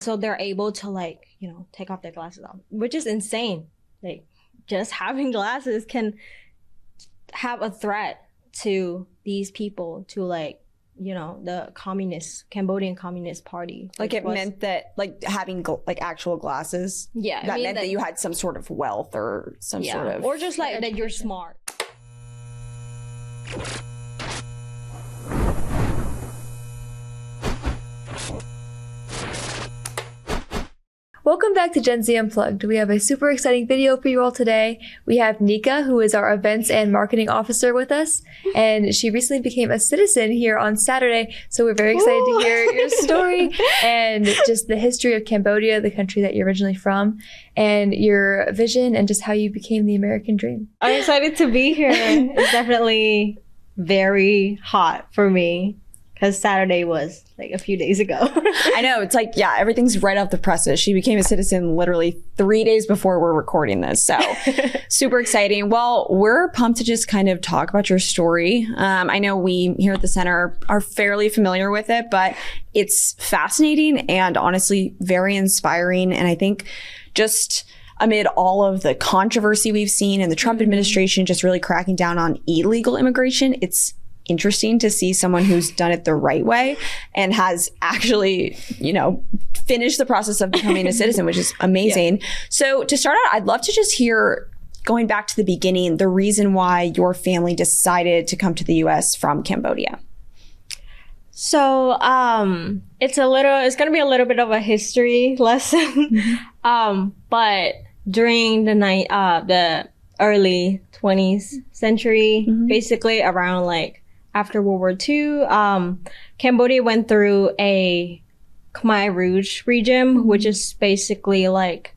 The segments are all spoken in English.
So they're able to like, take off their glasses off, which is insane. Like just having glasses can have a threat to these people, to like, the Cambodian Communist Party. Like it meant that like having like actual glasses. Yeah. That meant that you had some sort of wealth or some sort of. Or just like that you're smart. Welcome back to GenZ Unplugged. We have a super exciting video for you all today. We have Nica, who is our events and marketing officer with us, and she recently became a citizen here on Saturday, so we're very excited to hear your story and just the history of Cambodia, the country that you're originally from, and your vision and just how you became the American dream. I'm excited to be here. It's definitely very hot for me, because Saturday was like a few days ago. I know. It's like, yeah, everything's right off the presses. She became a citizen literally 3 days before we're recording this. So super exciting. Well, we're pumped to just kind of talk about your story. I know we here at the center are fairly familiar with it, but it's fascinating and honestly very inspiring. And I think just amid all of the controversy we've seen and the Trump administration just really cracking down on illegal immigration, it's interesting to see someone who's done it the right way and has actually, finished the process of becoming a citizen, which is amazing. Yeah. So to start out, I'd love to just hear, going back to the beginning, the reason why your family decided to come to the US from Cambodia. So it's going to be a little bit of a history lesson. But during the early 20th century, basically around like after World War II, Cambodia went through a Khmer Rouge regime, which is basically like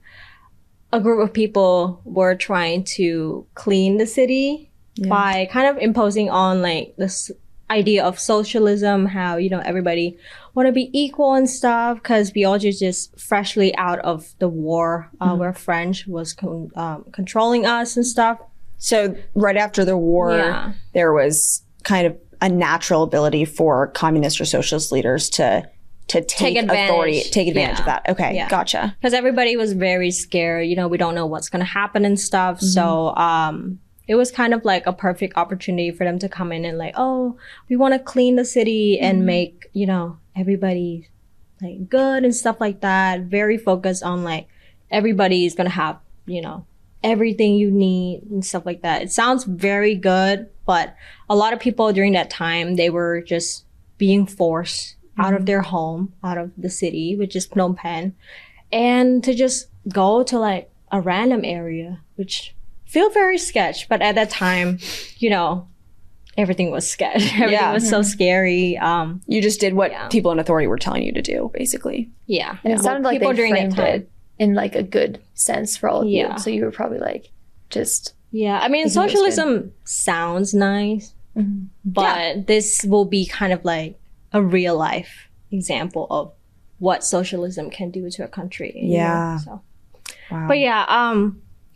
a group of people were trying to clean the city by kind of imposing on like this idea of socialism, how, everybody want to be equal and stuff, because we all just freshly out of the war where French was controlling us and stuff. So right after the war, there was kind of a natural ability for communist or socialist leaders to take advantage of that. Okay, gotcha. Because everybody was very scared. We don't know what's going to happen and stuff. So it was kind of like a perfect opportunity for them to come in and like, oh, we want to clean the city and make, everybody like good and stuff like that. Very focused on like everybody's going to have, everything you need and stuff like that. It sounds very good, but a lot of people during that time, they were just being forced out of their home, out of the city, which is Phnom Penh, and to just go to like a random area, which feel very sketch. But at that time, everything was sketch. Everything was so scary. You just did what people in authority were telling you to do, basically. Yeah. And it sounded like people during that time in like a good sense for all of you. So you were probably like just... Yeah, I mean, socialism sounds nice, but this will be kind of like a real life example of what socialism can do to a country. Yeah. So. Wow. But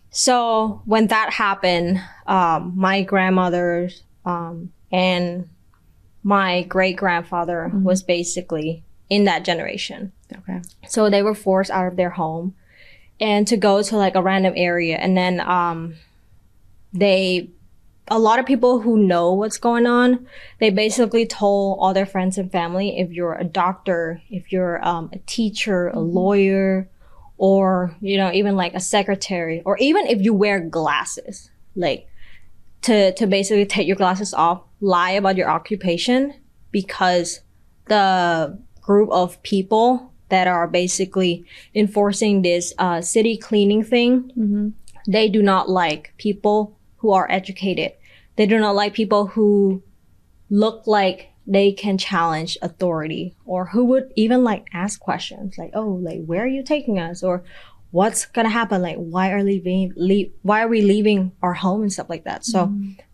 so when that happened, my grandmother and my great-grandfather was basically in that generation. Okay. So they were forced out of their home and to go to like a random area. And then a lot of people who know what's going on, they basically told all their friends and family, if you're a doctor, if you're a teacher, a lawyer, or, even like a secretary, or even if you wear glasses, like to basically take your glasses off, lie about your occupation, because the group of people that are basically enforcing this city cleaning thing, they do not like people who are educated. They do not like people who look like they can challenge authority, or who would even like ask questions like, oh, like, where are you taking us? Or what's gonna happen? Like, why are we leaving our home and stuff like that? So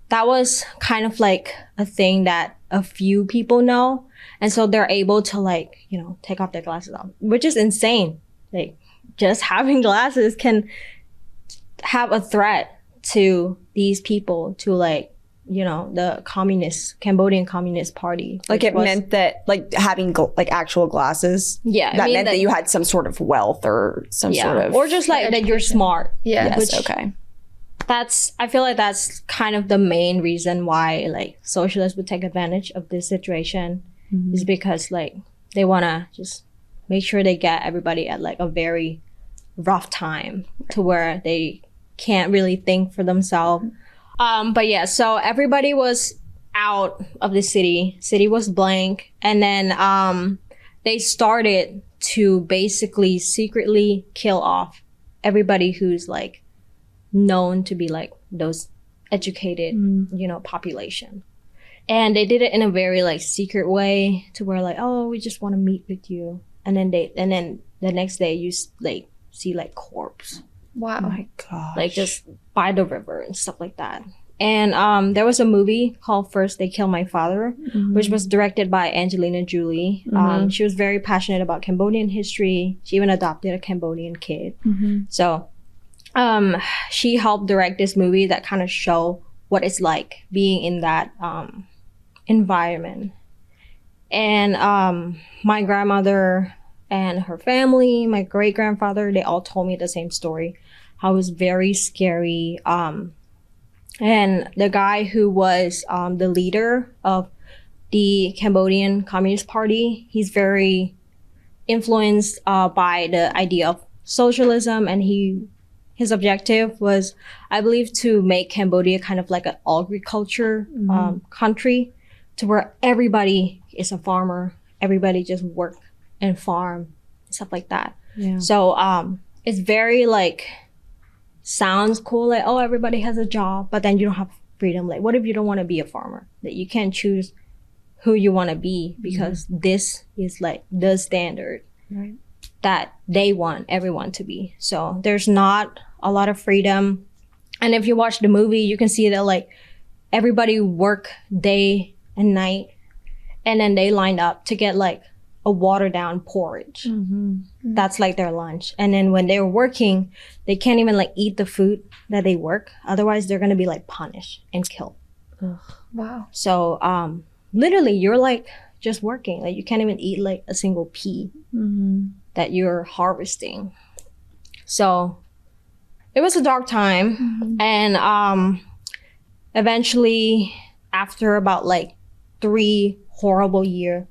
that was kind of like a thing that a few people know. And so they're able to like, take off their glasses off, which is insane. Like just having glasses can have a threat to these people, to like, the Cambodian Communist Party. Like it meant that like having like actual glasses. Yeah. That meant that you had some sort of wealth or some sort of. Or just like that you're smart. Yeah. Yes, okay. I feel like that's kind of the main reason why like socialists would take advantage of this situation is because like they want to just make sure they get everybody at like a very rough time to where they can't really think for themselves. But yeah, so everybody was out of the city. City was blank. And then they started to basically secretly kill off everybody who's like known to be like those educated, population. And they did it in a very like secret way to where like, oh, we just want to meet with you. And then the next day you like see like corpse. Wow. Oh my gosh. Like just by the river and stuff like that. And there was a movie called First They Kill My Father, which was directed by Angelina Jolie. She was very passionate about Cambodian history. She even adopted a Cambodian kid. So she helped direct this movie that kind of show what it's like being in that environment. And my grandmother and her family, my great grandfather, they all told me the same story. How it was very scary. And the guy who was the leader of the Cambodian Communist Party, he's very influenced by the idea of socialism, and his objective was, I believe, to make Cambodia kind of like an agriculture country, to where everybody is a farmer, everybody just work and farm, stuff like that. Yeah. So it's very like, sounds cool, like, oh, everybody has a job, but then you don't have freedom. Like, what if you don't want to be a farmer? That you can't choose who you want to be because this is like the standard that they want everyone to be. So there's not a lot of freedom. And if you watch the movie, you can see that like everybody work day and night, and then they lined up to get like a watered down porridge. That's like their lunch. And then when they're working, they can't even like eat the food that they work. Otherwise they're going to be like punished and killed. Wow. So literally you're like just working. Like you can't even eat like a single pea that you're harvesting. So it was a dark time. And eventually after about like 3 horrible years,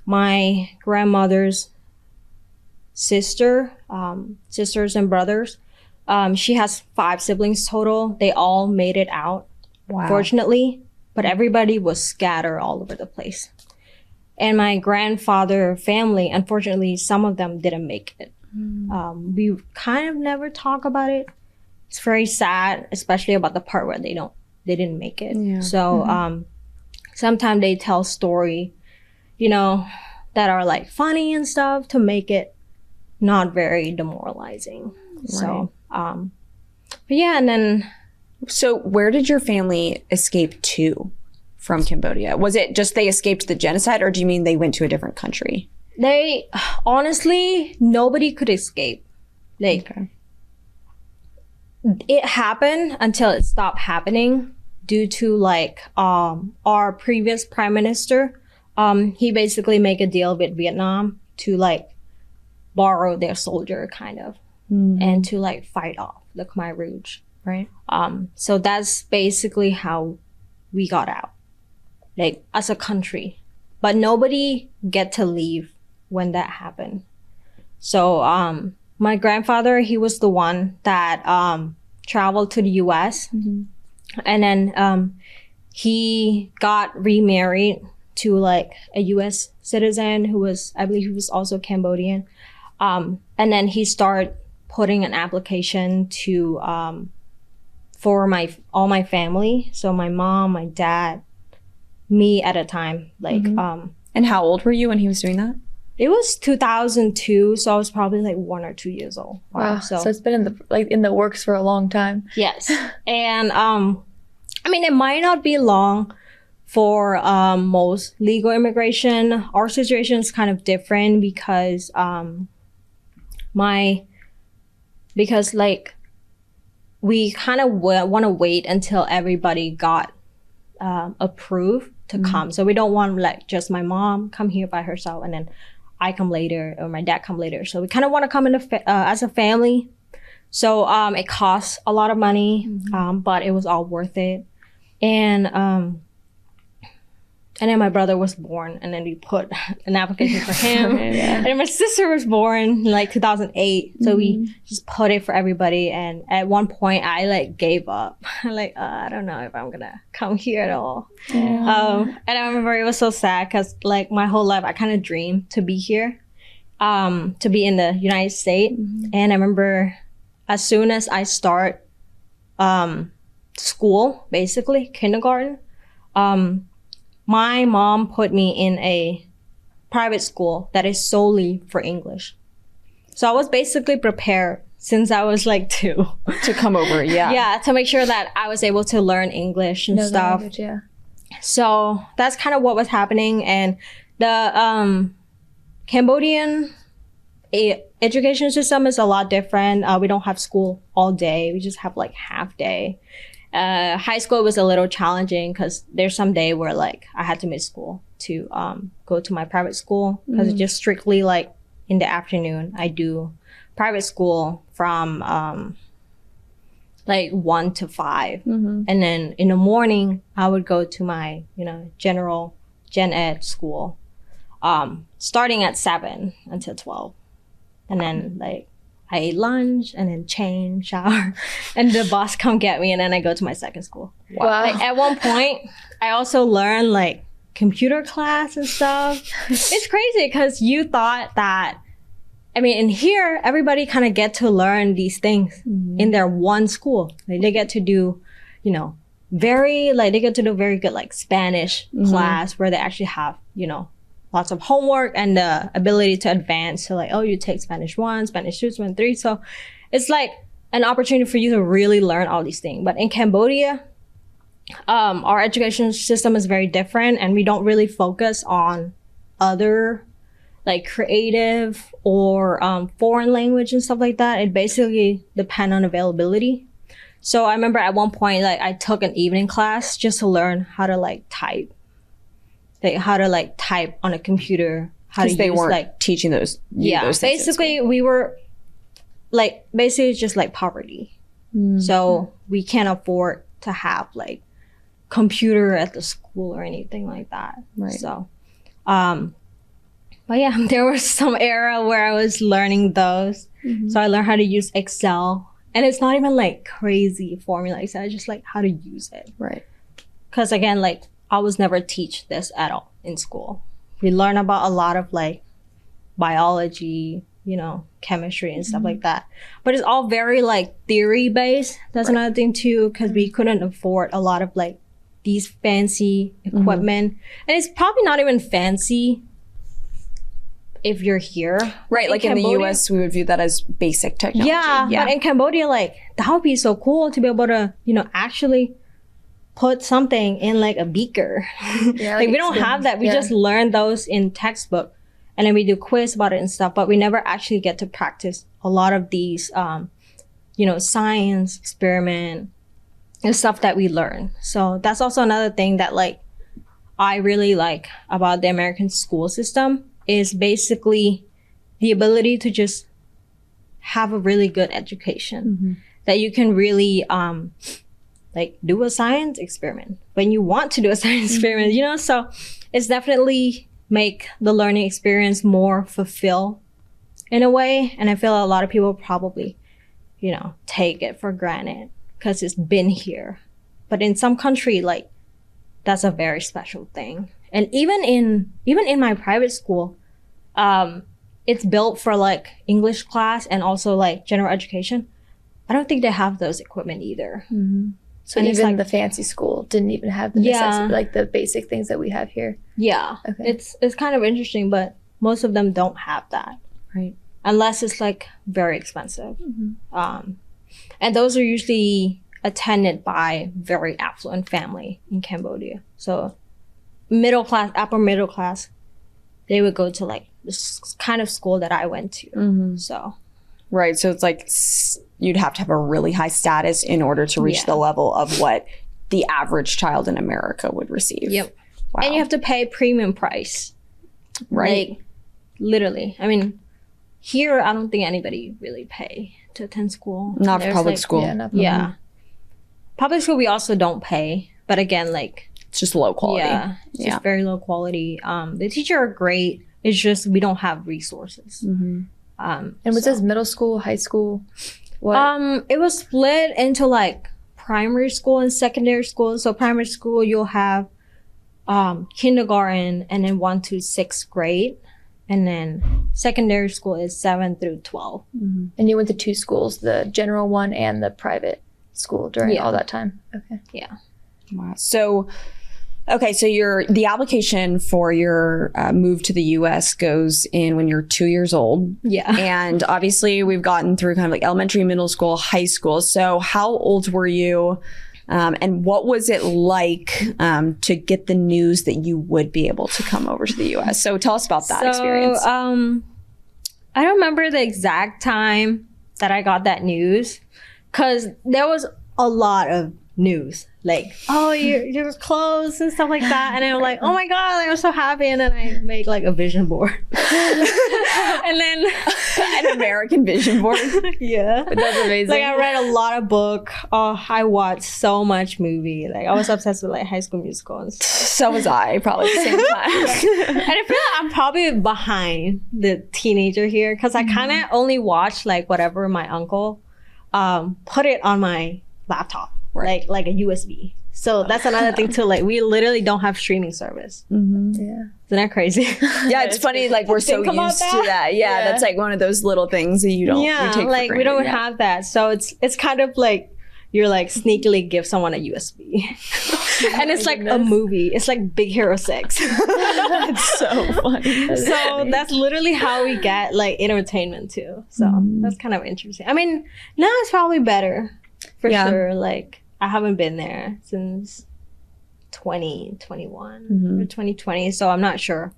my grandmother's sisters and brothers, she has 5 siblings total. They all made it out, fortunately, but everybody was scattered all over the place. And my grandfather family, unfortunately, some of them didn't make it. We kind of never talk about it. It's very sad, especially about the part where they didn't make it. Yeah. So sometimes they tell story, that are like funny and stuff to make it not very demoralizing. Right. So, but yeah, and then. So where did your family escape to from Cambodia? Was it just they escaped the genocide, or do you mean they went to a different country? They, honestly, nobody could escape. Like, it happened until it stopped happening due to like, our previous prime minister. He basically made a deal with Vietnam to like borrow their soldier kind of and to like fight off the Khmer Rouge. Right. So that's basically how we got out, like as a country, but nobody get to leave when that happened. So, my grandfather, he was the one that, traveled to the US and then, he got remarried to like a US citizen who was, I believe he was also Cambodian. And then he started putting an application to, for all my family. So my mom, my dad, me at a time, like, And how old were you when he was doing that? It was 2002, so I was probably like 1 or 2 years old. Wow. So it's been in the works for a long time. Yes. And, I mean, it might not be long for most legal immigration. Our situation is kind of different because like we kind of want to wait until everybody got approved to come. So we don't want like just my mom come here by herself and then I come later or my dad come later. So we kind of want to come in as a family. So it costs a lot of money, but it was all worth it. And then my brother was born, and then we put an application for him. And then my sister was born in like 2008. So we just put it for everybody. And at one point I like gave up. Like, I don't know if I'm gonna come here at all. And I remember it was so sad because like my whole life I kind of dreamed to be here, to be in the United States. And I remember as soon as I start school, basically kindergarten, my mom put me in a private school that is solely for English. So I was basically prepared since I was like 2 to come over. Yeah, to make sure that I was able to learn English and stuff. Language, So that's kind of what was happening. And the Cambodian education system is a lot different. We don't have school all day. We just have like half day. High school was a little challenging because there's some day where like I had to miss school to go to my private school because it's just strictly like in the afternoon. I do private school from like 1 to 5. And then in the morning I would go to my, general gen ed school, starting at 7 until 12. And then like I ate lunch and then change, shower, and the boss come get me, and then I go to my second school. Wow. Like, at one point, I also learned like computer class and stuff. It's crazy because you thought that, in here, everybody kind of get to learn these things in their one school. Like they get to do, they get to do very good like Spanish class where they actually have, lots of homework and the ability to advance. So like, you take Spanish 1, Spanish 2, Spanish 3. So it's like an opportunity for you to really learn all these things. But in Cambodia, our education system is very different and we don't really focus on other like creative or foreign language and stuff like that. It basically depends on availability. So I remember at one point, like I took an evening class just to learn how to like type. How to like type on a computer, because they weren't teaching those. Those basically we were like just like poverty. So we can't afford to have like computer at the school or anything like that. Right. So, but yeah, there was some era where I was learning those. So I learned how to use Excel, and it's not even like crazy formula. It's just like how to use it. Right. Because again, like I was never teach this at all in school. We learn about a lot of like biology, chemistry and stuff like that. But it's all very like theory based. That's another thing too, because we couldn't afford a lot of like these fancy equipment. And it's probably not even fancy if you're here. Right, like in the US, we would view that as basic technology. Yeah, but in Cambodia, like that would be so cool to be able to, actually put something in like a beaker. Like we don't have that. We just learn those in textbook, and then we do quiz about it and stuff, but we never actually get to practice a lot of these, science experiment and stuff that we learn. So that's also another thing that like I really like about the American school system is basically the ability to just have a really good education that you can really, like do a science experiment when you want to do a science experiment, so it's definitely make the learning experience more fulfilled in a way. And I feel a lot of people probably, take it for granted because it's been here. But in some country, like that's a very special thing. And even in my private school, it's built for like English class and also like general education. I don't think they have those equipment either. So and even like, the fancy school didn't even have the necessity, like the basic things that we have here. Yeah. Okay. It's kind of interesting, but most of them don't have that. Right. Unless it's like very expensive. And those are usually attended by very affluent family in Cambodia. So middle class, upper middle class, they would go to like this kind of school that I went to. So Right. So it's like you'd have to have a really high status in order to reach the level of what the average child in America would receive. Yep. Wow. And you have to pay premium price. Right. Like, literally. I mean, here, I don't think anybody really pay to attend school. Not for public like, school. Yeah, not Yeah. Public school, we also don't pay. But again, like, It's just low quality. yeah, it's just very low quality. The teachers are great. It's just we don't have resources. And was this middle school, high school? What? It was split into like primary school and secondary school. So primary school, you'll have kindergarten and then 1 to 6th grade. And then secondary school is 7 through 12. And you went to 2 schools, the general one and the private school during all that time. Okay. Yeah. Wow. So, okay, so the application for your move to the U.S. goes in when you're 2 years old. Yeah. And obviously, we've gotten through kind of like elementary, middle school, high school. So, how old were you? And what was it like to get the news that you would be able to come over to the U.S.? So, tell us about that experience. I don't remember the exact time that I got that news because there was a lot of news. Like, oh, you're close and stuff like that. And I'm like, oh my God, I'm so happy. And then I make like a vision board. And then An American vision board. yeah. That's amazing. Like I read a lot of book. Oh, I watched so much movie. Like I was obsessed with like High School Musical and stuff. So was I, probably at the same time. And I feel like I'm probably behind the teenager here because I kind of only watched like whatever my uncle put it on my laptop. Right. Like a USB. So that's another thing too. Like we literally don't have streaming service. Yeah. Isn't that crazy? Yeah, it's funny. Like we're so Think about used to that. that. Yeah, that's like one of those little things that you don't. you Yeah, take for like we granted. don't have that. So it's kind of like you're like sneakily give someone a USB, and it's like a movie. It's like Big Hero 6. It's so funny. So that's literally how we get like entertainment too. So that's kind of interesting. I mean, now it's probably better for sure. Like I haven't been there since 2021 or 2020, so I'm not sure.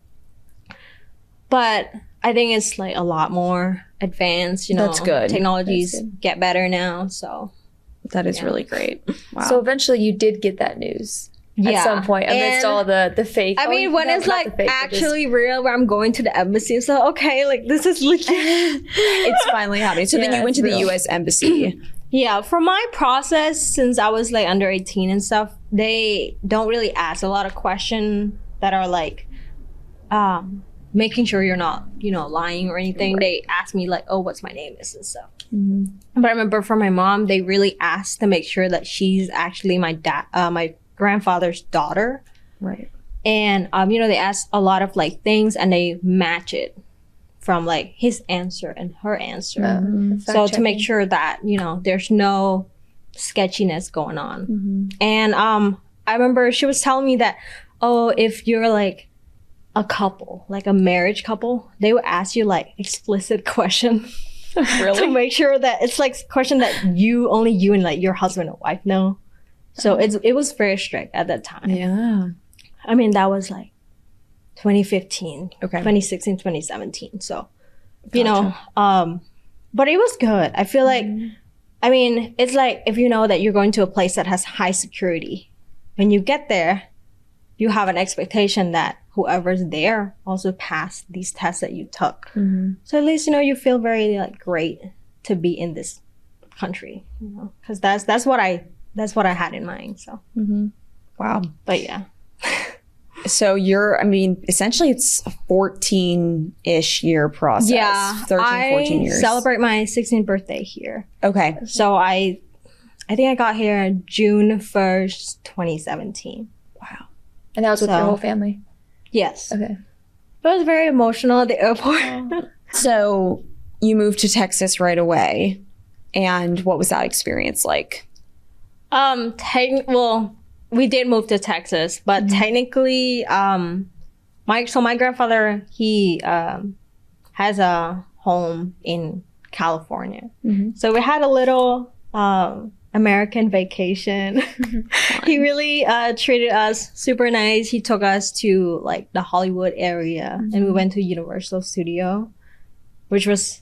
But I think it's like a lot more advanced, you know. That's good. Technologies get better now, so That is really great. Wow. So eventually you did get that news at some point amidst And all the fake. I mean, when no, it's not like the fake, but just- actually real, where I'm going to the embassy, so okay, like this is legit. it's finally happening. So then Yeah, you went to it's the real. U.S. Embassy. Yeah, for my process, since I was like under 18 and stuff, they don't really ask a lot of questions that are like making sure you're not, you know, lying or anything. Right. They ask me like, oh, what's my name is and stuff. But I remember for my mom, they really asked to make sure that she's actually my grandfather's daughter. Right. And, you know, they asked a lot of like things and they match it from like his answer and her answer. So to make sure that, you know, there's no sketchiness going on. And I remember she was telling me that, oh, if you're like a couple, like a marriage couple, they would ask you like explicit question. Really? To make sure that it's like question that only you and like your husband and wife know. So it was very strict at that time. Yeah. I mean, that was like 2015, Okay. 2016, 2017. So, you know, but it was good. I feel like, I mean, it's like if you know that you're going to a place that has high security, when you get there, you have an expectation that whoever's there also passed these tests that you took. So at least, you know, you feel very like great to be in this country, you know, because that's what I had in mind. So, Wow. but yeah. So essentially it's a 14-ish year process. Yeah, 13, 14 years. I celebrate my 16th birthday here. Okay. So I think I got here June 1st, 2017. Wow. And that was with your whole family? Yes. Okay. It was very emotional at the airport. So you moved to Texas right away. And what was that experience like? Well, we did move to Texas, but technically, my grandfather, he has a home in California. So we had a little American vacation. He really treated us super nice. He took us to like the Hollywood area and we went to Universal Studio, which was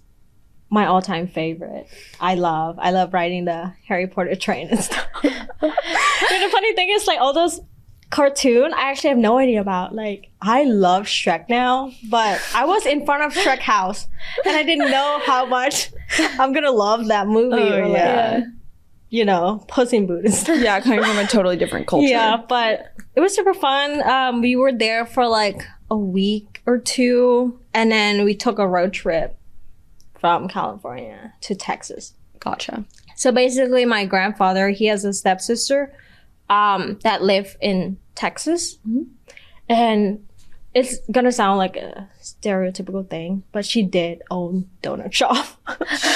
my all-time favorite. I love riding the Harry Potter train and stuff. The funny thing is, like, all those cartoon I actually have no idea about. Like, I love Shrek now, but I was in front of Shrek house and I didn't know how much I'm gonna love that movie. Or like, you know, Puss in Boots and stuff. Yeah, coming from a totally different culture. Yeah, but it was super fun. We were there for like a week or two, and then we took a road trip from California to Texas. Gotcha. So basically, my grandfather, he has a stepsister that live in Texas. And it's gonna sound like a stereotypical thing, but she did own donut shop.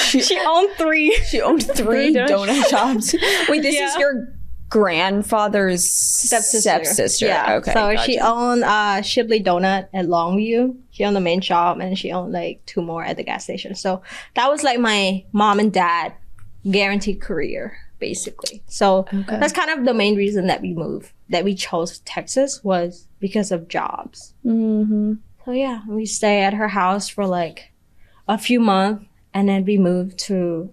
She owned three. She owned three donut shops. Wait, this is your grandfather's stepsister. Yeah. Okay. So gotcha. she owned Shipley Donut at Longview. She owned the main shop, and she owned like 2 more at the gas station. So that was like my mom and dad guaranteed career, basically. So that's kind of the main reason that we moved, that we chose Texas, was because of jobs. So yeah, we stay at her house for like a few months, and then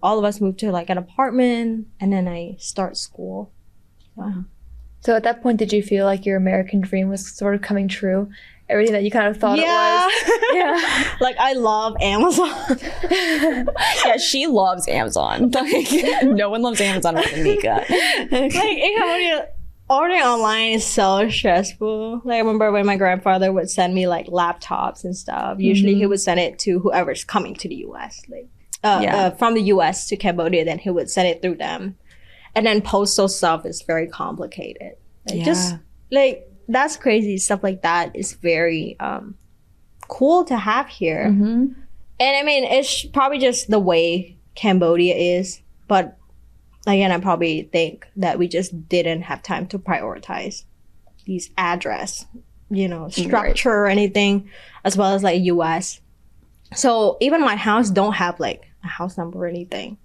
all of us moved to like an apartment, and then I start school. Wow. So at that point, did you feel like your American dream was sort of coming true? Everything that you kind of thought it was? Yeah. Like, I love Amazon. Yeah, she loves Amazon. Like, no one loves Amazon more than Nica. Like, in Cambodia, ordering online is so stressful. Like, I remember when my grandfather would send me like laptops and stuff. Usually he would send it to whoever's coming to the US. Like, from the US to Cambodia, then he would send it through them. And then postal stuff is very complicated. Like, just like, that's crazy. Stuff like that is very cool to have here. And I mean, it's probably just the way Cambodia is. But again, I probably think that we just didn't have time to prioritize these address, you know, structure or anything, as well as like US. So even my house don't have like a house number or anything.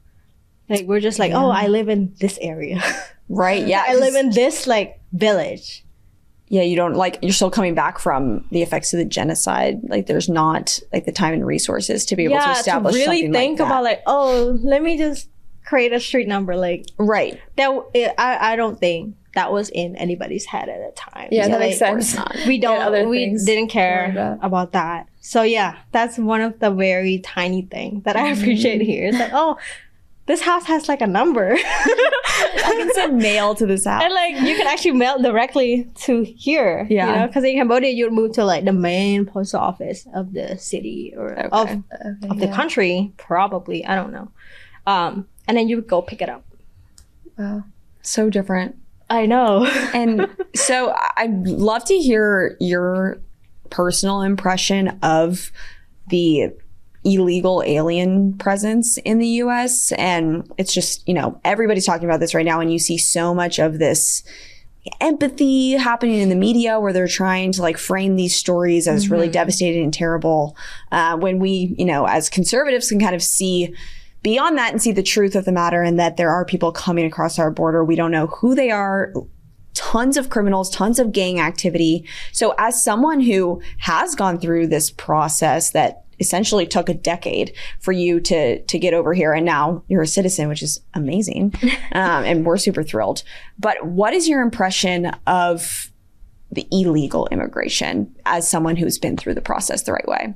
Like, we're just like, oh, I live in this area. Right. Yeah. I live in this like village. Yeah, you don't, like, you're still coming back from the effects of the genocide. Like, there's not like the time and resources to be able to establish to really something think like that. about like, oh, let me just create a street number. Like, I don't think that was in anybody's head at the time. Yeah, that like, makes sense. We didn't care about that. So yeah, that's one of the very tiny things that I appreciate here. It's like, oh, this house has like a number. I can send mail to this house. And like, you can actually mail directly to here. Yeah. You know, because in Cambodia, you would move to like the main post office of the city or of the country, probably. I don't know. And then you would go pick it up. Wow. So different. I know. And so I'd love to hear your personal impression of the illegal alien presence in the US. And it's just, you know, everybody's talking about this right now, and you see so much of this empathy happening in the media where they're trying to like frame these stories as really devastating and terrible, when we, you know, as conservatives can kind of see beyond that and see the truth of the matter, and that there are people coming across our border. We don't know who they are. Tons of criminals, tons of gang activity. So as someone who has gone through this process that essentially took a decade for you to get over here, and now you're a citizen, which is amazing. And we're super thrilled. But what is your impression of the illegal immigration as someone who's been through the process the right way?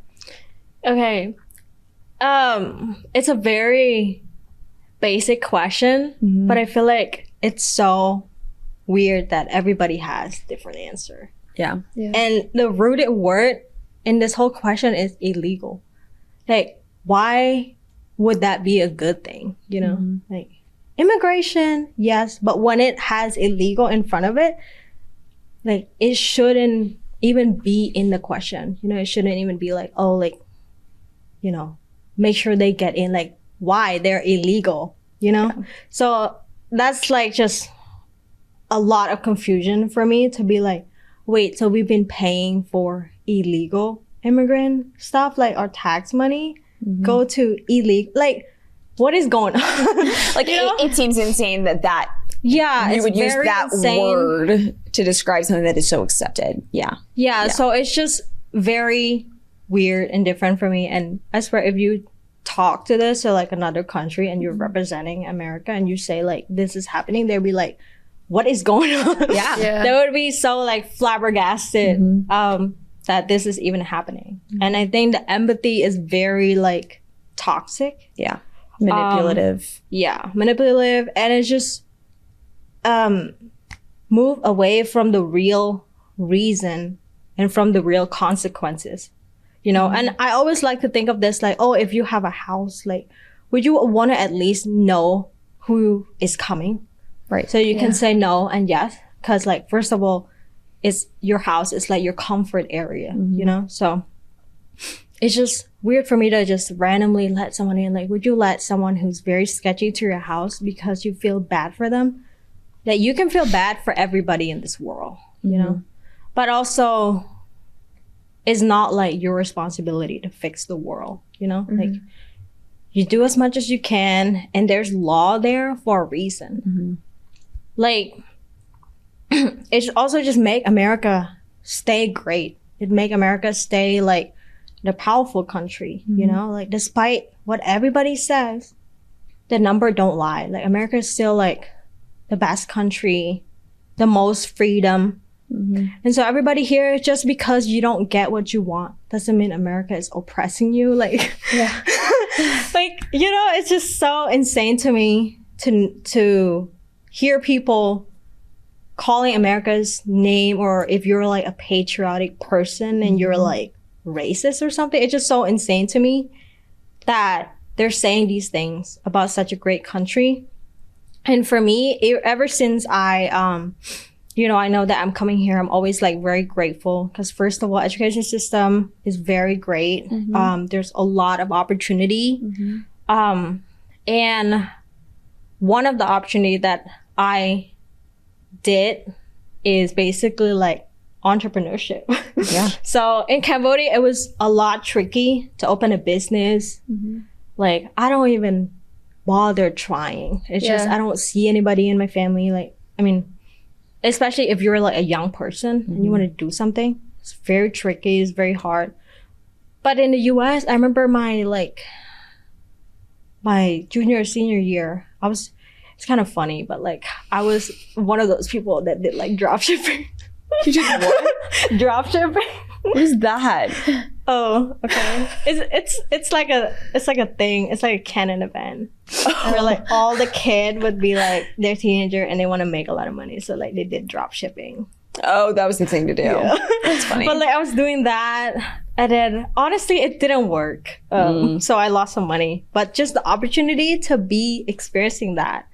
Okay. It's a very basic question, but I feel like it's so weird that everybody has different answer. Yeah. And the rooted word in this whole question is illegal. Like, why would that be a good thing? You know, like, immigration, yes, but when it has illegal in front of it, like, it shouldn't even be in the question. You know, it shouldn't even be like, oh, like, you know, make sure they get in, like, why they're illegal, you know? Yeah. So that's like just a lot of confusion for me to be like, wait, so we've been paying for illegal immigrant stuff, like our tax money go to illegal, like, what is going on? Like, you know? it seems insane that you would use that word to describe something that is so accepted. Yeah. So it's just very weird and different for me. And I swear, if you talk to this to like another country and you're representing America and you say like this is happening, they'd be like, what is going on? Yeah. They would be so like flabbergasted that this is even happening. And I think the empathy is very like toxic. Yeah. Manipulative. Manipulative. And it's just move away from the real reason and from the real consequences. You know, and I always like to think of this like, oh, if you have a house, like, would you want to at least know who is coming? Right. So you can say no and yes. Because, like, first of all, it's your house. It's like your comfort area, you know? So it's just weird for me to just randomly let someone in. Like, would you let someone who's very sketchy to your house because you feel bad for them? That you can feel bad for everybody in this world, you know? But also, it's not like your responsibility to fix the world, you know? Like, you do as much as you can, and there's law there for a reason. Like, it also just make America stay great. It make America stay, like, the powerful country, you know? Like, despite what everybody says, the number don't lie. Like, America is still, like, the best country, the most freedom. And so everybody here, just because you don't get what you want doesn't mean America is oppressing you. Like, like, you know, it's just so insane to me to hear people calling America's name, or if you're like a patriotic person and you're like racist or something. It's just so insane to me that they're saying these things about such a great country. And for me, ever since you know, I know that I'm coming here, I'm always like very grateful because first of all, education system is very great. There's a lot of opportunity. And one of the opportunity that I did is basically like entrepreneurship. So in Cambodia, it was a lot tricky to open a business. Like, I don't even bother trying. It's just, I don't see anybody in my family. Like, I mean, especially if you're like a young person and you want to do something, it's very tricky, it's very hard. But in the US, I remember my junior or senior year, it's kind of funny, but like I was one of those people that did like drop shipping. You did what? Drop shipping. What is that? Oh, okay. It's like a thing. It's like a canon event where like all the kid would be like they're a teenager and they want to make a lot of money, so like they did drop shipping. Oh, that was the thing to do. That's funny. But like I was doing that, and then honestly, it didn't work. So I lost some money. But just the opportunity to be experiencing that,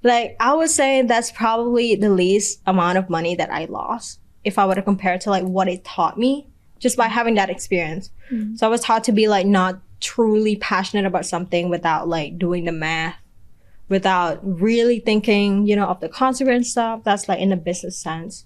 like I would say that's probably the least amount of money that I lost if I were to compare it to like what it taught me just by having that experience. So I was taught to be like not truly passionate about something without like doing the math, without really thinking, you know, of the consequence stuff. That's like in a business sense.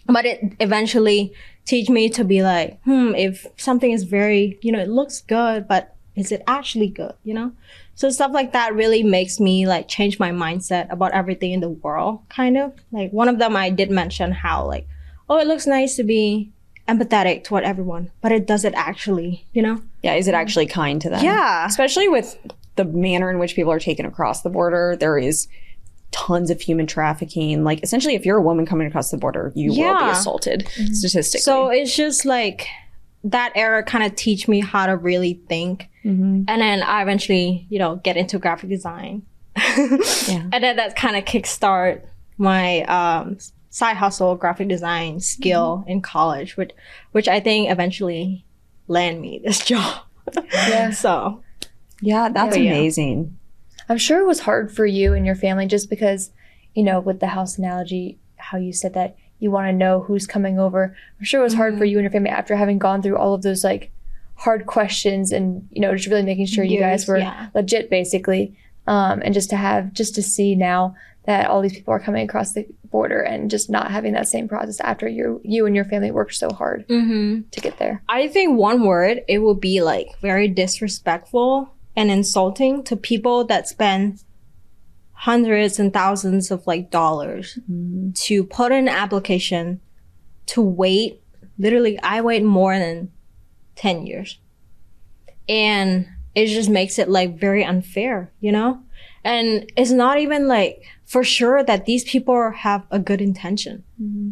But it eventually teach me to be like, if something is very, you know, it looks good, but is it actually good, you know? So stuff like that really makes me like change my mindset about everything in the world, kind of. Like one of them I did mention how like, oh, it looks nice to be empathetic toward everyone, but it does it actually, you know? Yeah, is it actually kind to them? Yeah. Especially with the manner in which people are taken across the border, there is tons of human trafficking. Like essentially, if you're a woman coming across the border, you will be assaulted statistically. So it's just like that era kind of teach me how to really think. And then I eventually, you know, get into graphic design. And then that kind of kickstart my side hustle graphic design skill in college, which I think eventually land me this job. So yeah, that's amazing. I'm sure it was hard for you and your family just because, you know, with the house analogy, how you said that you want to know who's coming over. I'm sure it was hard for you and your family after having gone through all of those like hard questions and, you know, just really making sure you guys were legit basically. And just to see now that all these people are coming across the border and just not having that same process after you and your family worked so hard to get there. I think one word, it will be like very disrespectful and insulting to people that spend hundreds and thousands of like dollars to put in an application to wait. Literally, I wait more than 10 years. And it just makes it like very unfair, you know? And it's not even like for sure that these people have a good intention,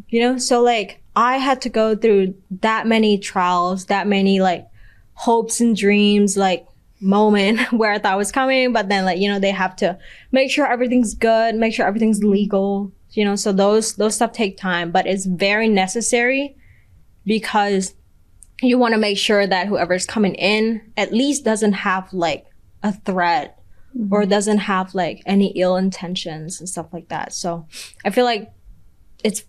you know? So like I had to go through that many trials, that many like hopes and dreams, like moment where I thought was coming, but then like, you know, they have to make sure everything's good, make sure everything's legal, you know? So those stuff take time, but it's very necessary because you want to make sure that whoever's coming in at least doesn't have like a threat or doesn't have like any ill intentions and stuff like that. So I feel like it's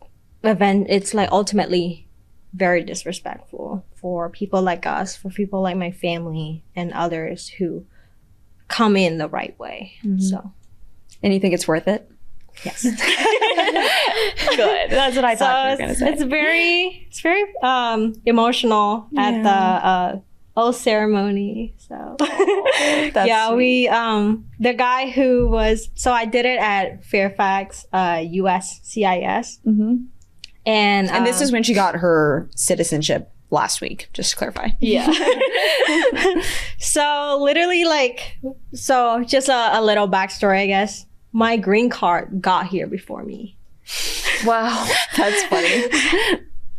like ultimately very disrespectful for people like us, for people like my family and others who come in the right way. So, And you think it's worth it? yes. Good. That's what I thought you were going to say. It's very emotional at the oath ceremony. So yeah, sweet. we the guy who was, so I did it at Fairfax USCIS. And this is when she got her citizenship last week, just to clarify. Yeah. So literally like, so just a little backstory, I guess. My green card got here before me. Wow. That's funny.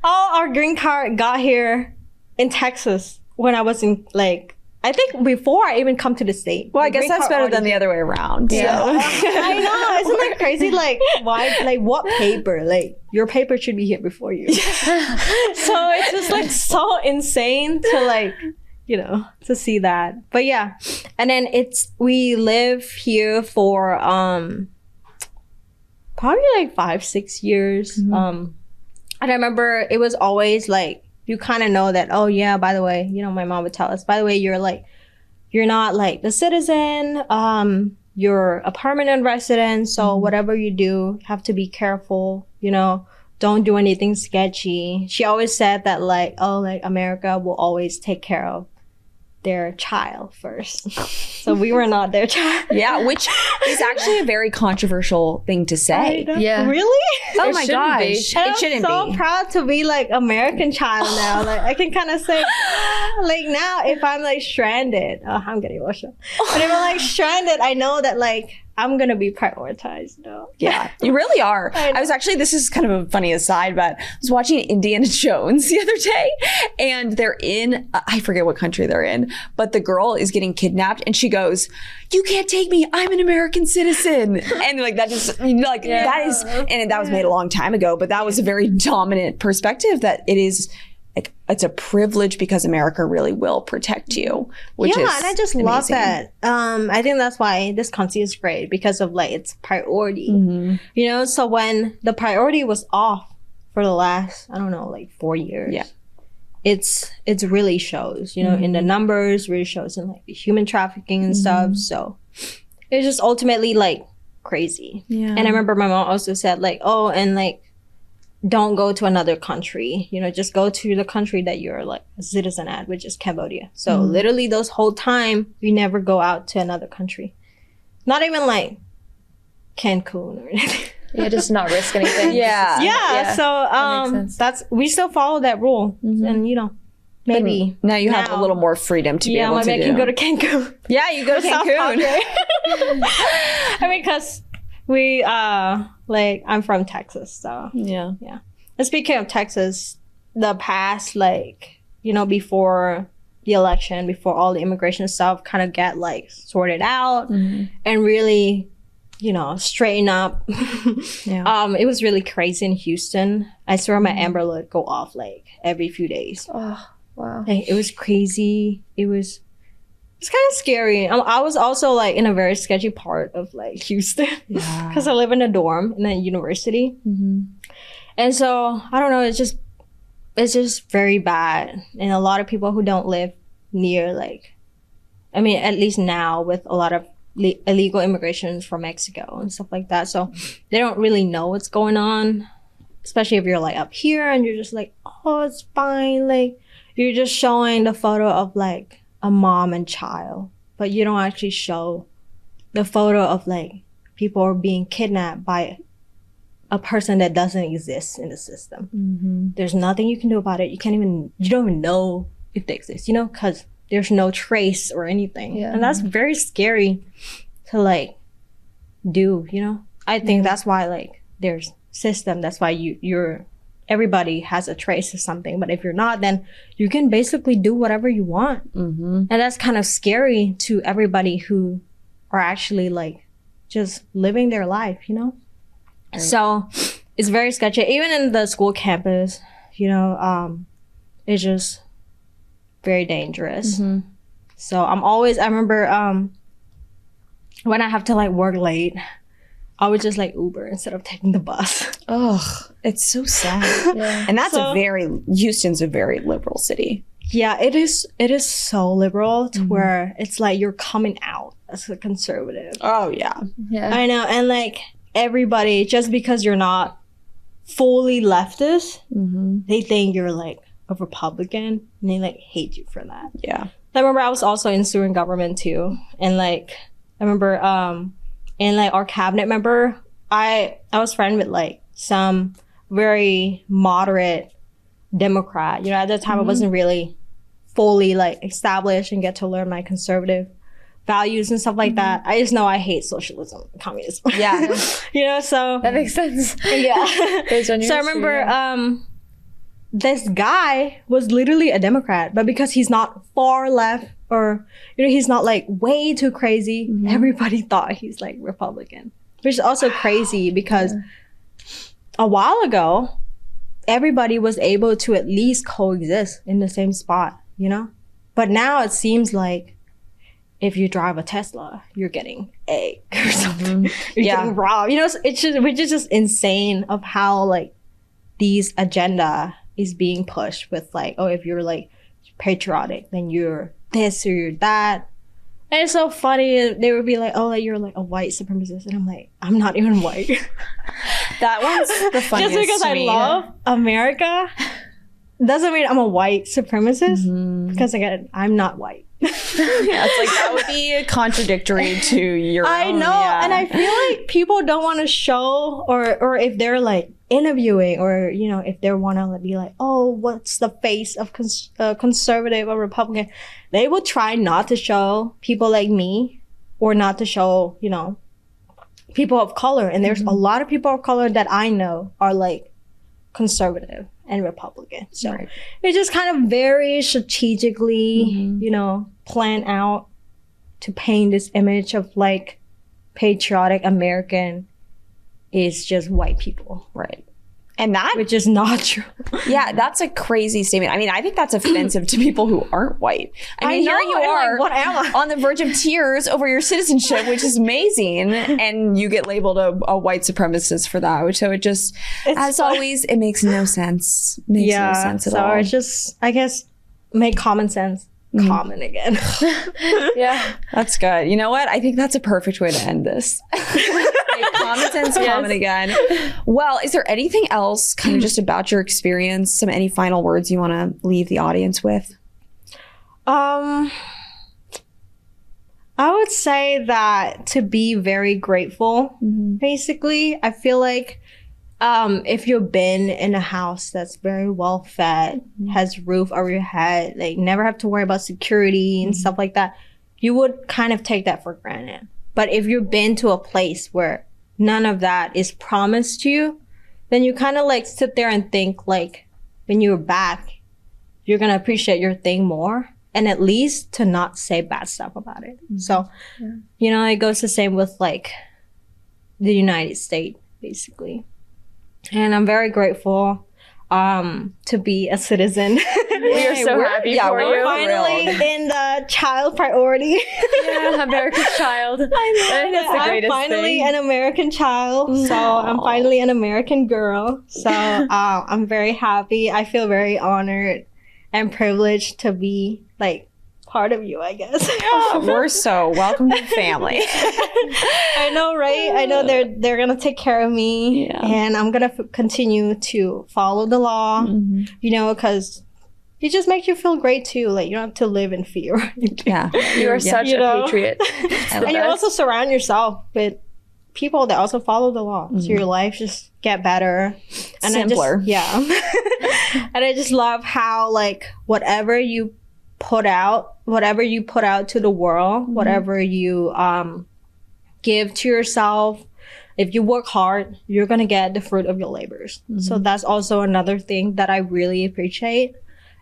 All our green card got here in Texas when I was in like, I think before I even come to the state. Well, I guess that's better than the other way around. Yeah. So. I know. Isn't that crazy? Like, why? Like, what paper? Like, your paper should be here before you. So it's just like so insane to like, you know, to see that. But yeah. And then we live here for probably like 5-6 years. And I remember it was always like, you kind of know that, oh yeah, by the way, you know, my mom would tell us, by the way, you're not like the citizen, you're a permanent resident. So whatever you do, you have to be careful, you know, don't do anything sketchy. She always said that like, oh, like America will always take care of their child first. So we were not their child. Yeah, which is actually a very controversial thing to say. Yeah. Really? Oh It my shouldn't gosh. be. It shouldn't I'm so be. proud to be like American child now. Like I can kind of say, like now if I'm like stranded, I'm getting emotional. But if I'm like stranded, I know that like I'm gonna be prioritized. No. Yeah, you really are. I know. I was actually, this is kind of a funny aside, but I was watching Indiana Jones the other day and they're in, I forget what country they're in, but the girl is getting kidnapped and she goes, you can't take me, I'm an American citizen. And like that just, like that is, and that was made a long time ago, but that was a very dominant perspective that it is, like, it's a privilege because America really will protect you, which is and I just love amazing. that. I think that's why this country is great because of like its priority. You know, so when the priority was off for the last, I don't know, like 4 years. Yeah. It's really shows, you know, in the numbers, really shows in like the human trafficking and stuff. So it's just ultimately like crazy. Yeah. And I remember my mom also said like, oh, and like, don't go to another country, you know, just go to the country that you're like a citizen at, which is Cambodia. So literally those whole time, we never go out to another country. Not even like Cancun or anything. Yeah, just not risk anything. Yeah. Yeah, that makes so sense. we still follow that rule. And you know, maybe Now you have a little more freedom to be able to maybe I do. can go to Cancun. Yeah, you go to South Cancun. Padre. I mean, because we like I'm from Texas, so Yeah. and speaking of Texas, the past, like, you know, before the election, before all the immigration stuff kind of get like sorted out and really, you know, straighten up. It was really crazy in Houston. I saw my Amber Alert go off like every few days. Oh, wow. Like, it was crazy. It's kind of scary. I was also like in a very sketchy part of like Houston because I live in a dorm in a university. And so I don't know, it's just very bad. And a lot of people who don't live near like, I mean, at least now with a lot of illegal immigrations from Mexico and stuff like that. So they don't really know what's going on, especially if you're like up here and you're just like, oh, it's fine. Like you're just showing the photo of like a mom and child, but you don't actually show the photo of like people are being kidnapped by a person that doesn't exist in the system. There's nothing you can do about it. You don't even know if they exist, you know, because there's no trace or anything. Yeah. And that's very scary to like do, you know? I think that's why like there's system. That's why everybody has a trace of something. But if you're not, then you can basically do whatever you want. And that's kind of scary to everybody who are actually like just living their life, you know? Right. So it's very sketchy. Even in the school campus, you know, it's just very dangerous. So I remember when I have to like work late, I would just like Uber instead of taking the bus. Ugh, it's so sad. And that's Houston's a very liberal city. Yeah, it is so liberal to where it's like you're coming out as a conservative. Oh, yeah. I know. And like everybody, just because you're not fully leftist, they think you're like a Republican and they like hate you for that. Yeah. I remember I was also in student government too. And like, I remember and like our cabinet member, I was friends with like some very moderate Democrat. You know, at that time I wasn't really fully like established and get to learn my conservative values and stuff like that. I just know I hate socialism, communism. Yeah. You know, so That makes sense. yeah. So I remember this guy was literally a Democrat, but because he's not far left or, you know, he's not like way too crazy, everybody thought he's like Republican, which is also crazy because a while ago, everybody was able to at least coexist in the same spot, you know? But now it seems like if you drive a Tesla, you're getting egged or something. You're getting robbed. You know, which is just insane of how like these agenda is being pushed with like, oh, if you're like patriotic, then you're this or you're that. And it's so funny. They would be like, oh, like, you're like a white supremacist. And I'm like, I'm not even white. That one's the funniest Just because to I me. love America doesn't mean I'm a white supremacist. Because again, I'm not white. Yeah, it's like that would be contradictory to your I own, know. yeah. And I feel like people don't want to show or if they're like interviewing or, you know, if they want to be like, oh, what's the face of conservative or Republican, they will try not to show people like me or not to show, you know, people of color. And there's a lot of people of color that I know are like conservative and Republican. So it just kind of very strategically, you know, plan out to paint this image of like patriotic American is just white people. Right. And that, which is not true. Yeah, that's a crazy statement. I mean, I think that's offensive to people who aren't white. I mean, here you are, like, what am I? on the verge of tears over your citizenship, which is amazing, and you get labeled a white supremacist for that. So it just, as always, it makes no sense. Makes no sense at all. So it's just, I guess, make common sense common again. Yeah, that's good. You know what? I think that's a perfect way to end this. Common sense, common again. Well, is there anything else kind of just about your experience, any final words you want to leave the audience with? I would say that to be very grateful, basically. I feel like if you've been in a house that's very well fed, has roof over your head, like never have to worry about security and stuff like that, you would kind of take that for granted. But if you've been to a place where none of that is promised to you, then you kind of like sit there and think like when you're back, you're going to appreciate your thing more and at least to not say bad stuff about it. So, you know, it goes the same with like the United States, basically. And I'm very grateful to be a citizen. We are so happy for you. We're finally in the child priority. Yeah, American child. I know. That's the greatest I'm finally thing. an American child. So I'm finally an American girl. So I'm very happy. I feel very honored and privileged to be like part of you, I guess. Yeah, we're so welcome to the family. I know, right? I know they're gonna take care of me, and I'm gonna continue to follow the law. You know, because it just makes you feel great too. Like you don't have to live in fear. Yeah, you are such a patriot. And you also surround yourself with people that also follow the law, so your life just get better and simpler. And I just love how like whatever you whatever you put out to the world, whatever you give to yourself, if you work hard, you're going to get the fruit of your labors. So that's also another thing that I really appreciate,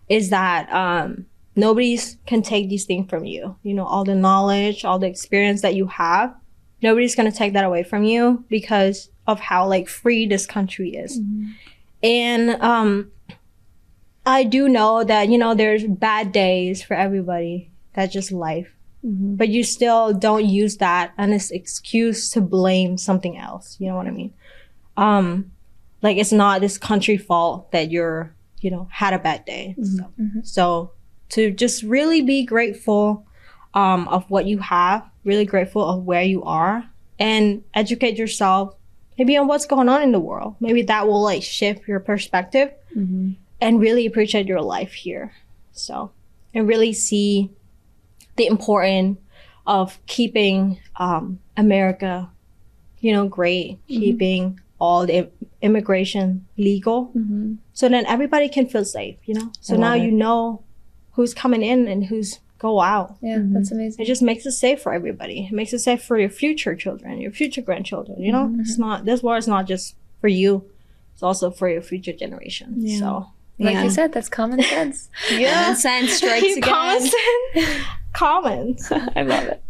is that nobody can take these things from you. You know, all the knowledge, all the experience that you have, nobody's going to take that away from you because of how like free this country is. And I do know that, you know, there's bad days for everybody. That's just life. But you still don't use that as an excuse to blame something else. You know what I mean? Like, it's not this country fault that you're, you know, had a bad day. So to just really be grateful of what you have, really grateful of where you are, and educate yourself maybe on what's going on in the world. Maybe that will like shift your perspective and really appreciate your life here. So, and really see the importance of keeping America, you know, great, keeping all the immigration legal, so then everybody can feel safe, you know? So now you know who's coming in and who's go out. Yeah, that's amazing. It just makes it safe for everybody. It makes it safe for your future children, your future grandchildren, you know? It's not, this war is not just for you, it's also for your future generation. So, like you said, that's common sense. Common sense strikes again. Common. I love it.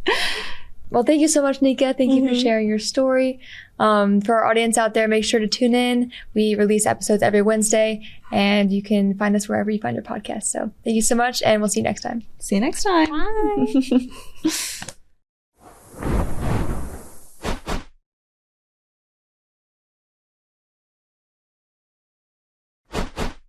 Well, thank you so much, Nica. Thank you for sharing your story. For our audience out there, make sure to tune in. We release episodes every Wednesday, and you can find us wherever you find your podcast. So thank you so much, and we'll see you next time. See you next time. Bye.